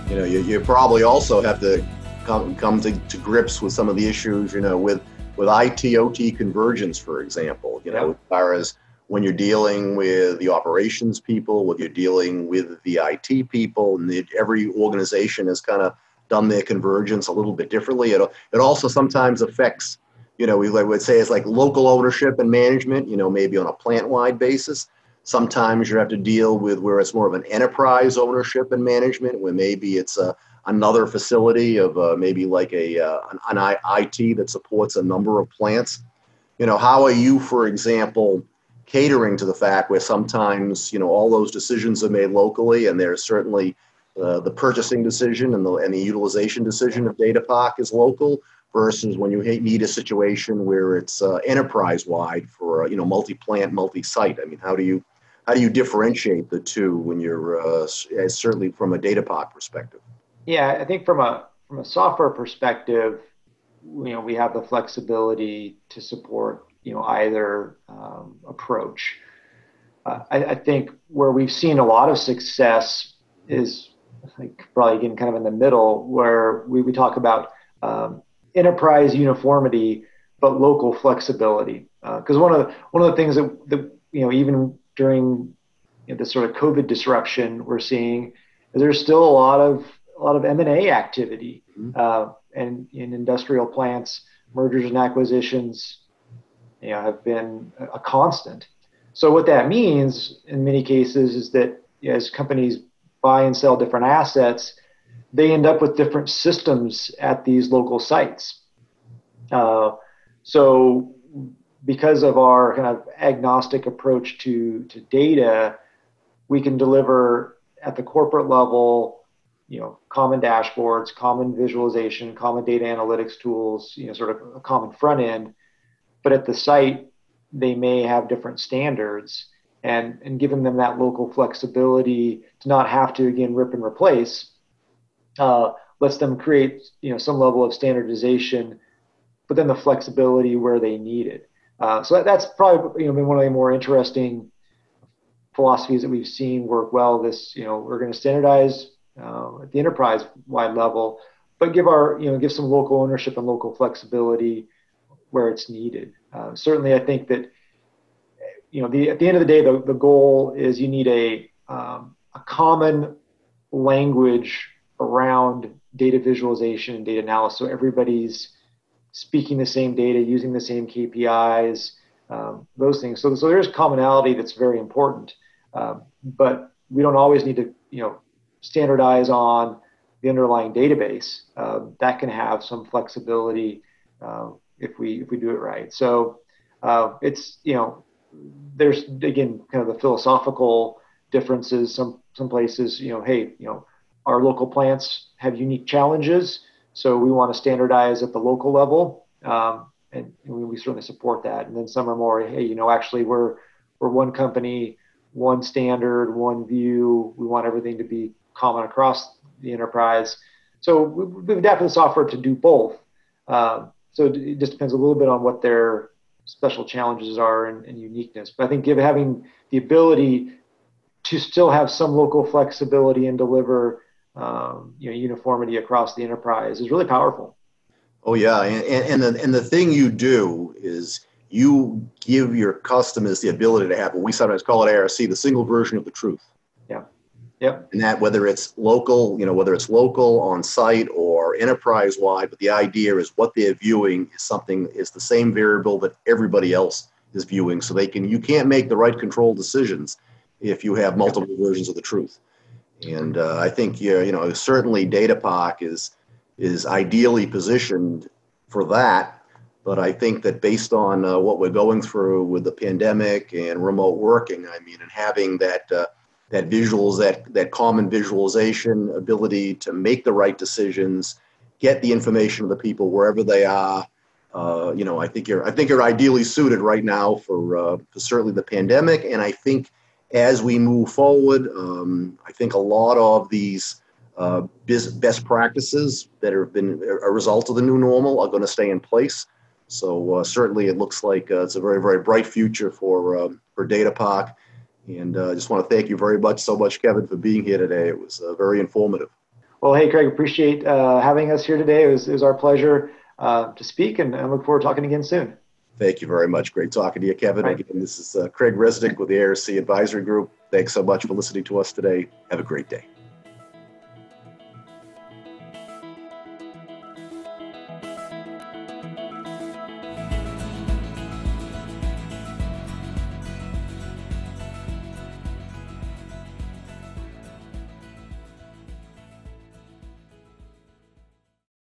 You probably also have to come to grips with some of the issues, with IT/OT convergence, for example, as far as when you're dealing with the operations people, when you're dealing with the IT people, and every organization has kind of done their convergence a little bit differently. It also sometimes affects, we would say it's like local ownership and management, maybe on a plant-wide basis. Sometimes you have to deal with where it's more of an enterprise ownership and management, where maybe it's another facility of maybe like an IT that supports a number of plants. How are you, for example, catering to the fact where sometimes, all those decisions are made locally, and there's certainly the purchasing decision and the utilization decision of data park is local, versus when you need a situation where it's enterprise-wide for multi-plant, multi-site. I mean, how do you differentiate the two when you're certainly from a data park perspective? Yeah, I think from a software perspective, we have the flexibility to support either approach. I think where we've seen a lot of success is probably again kind of in the middle, where we talk about enterprise uniformity but local flexibility. Because one of the things that even during this sort of COVID disruption we're seeing is there's still a lot of M&A activity, and in industrial plants, mergers and acquisitions have been a constant. So what that means in many cases is that as companies buy and sell different assets, they end up with different systems at these local sites. So because of our kind of agnostic approach to data, we can deliver at the corporate level, common dashboards, common visualization, common data analytics tools, sort of a common front end. But at the site, they may have different standards, and giving them that local flexibility to not have to, again, rip and replace, lets them create, some level of standardization, but then the flexibility where they need it. So that's probably, been one of the more interesting philosophies that we've seen work well. We're going to standardize at the enterprise-wide level, but give some local ownership and local flexibility where it's needed. Certainly, I think that at the end of the day, the goal is you need a common language around data visualization and data analysis, so everybody's speaking the same data, using the same KPIs, those things. So there's commonality that's very important, but we don't always need to standardize on the underlying database. That can have some flexibility if we do it right. So it's there's again kind of the philosophical differences. Some places our local plants have unique challenges, so we want to standardize at the local level, and we certainly support that. And then some are more, actually we're one company, one standard, one view. We want everything to be common across the enterprise. So we've adapted the software to do both. So it just depends a little bit on what their special challenges are and uniqueness. But I think having the ability to still have some local flexibility and deliver uniformity across the enterprise is really powerful. Oh yeah, and the thing you do is you give your customers the ability to have what we sometimes call it ARC, the single version of the truth. Yeah. Yep. And that whether it's local, whether it's local on site or enterprise wide, but the idea is what they're viewing is the same variable that everybody else is viewing. So you can't make the right control decisions if you have multiple versions of the truth. And I think certainly DataPark is ideally positioned for that. But I think that based on what we're going through with the pandemic and remote working, and having that common visualization ability to make the right decisions, get the information to the people wherever they are. I think you're ideally suited right now for certainly the pandemic. And I think as we move forward, I think a lot of these best practices that have been a result of the new normal are going to stay in place. So certainly it looks like it's a very, very bright future for DataPark. And I just want to thank you so much, Kevin, for being here today. It was very informative. Well, hey, Craig, appreciate having us here today. It was our pleasure to speak, and I look forward to talking again soon. Thank you very much. Great talking to you, Kevin. Right. Again, this is Craig Resnick with the ARC Advisory Group. Thanks so much for listening to us today. Have a great day.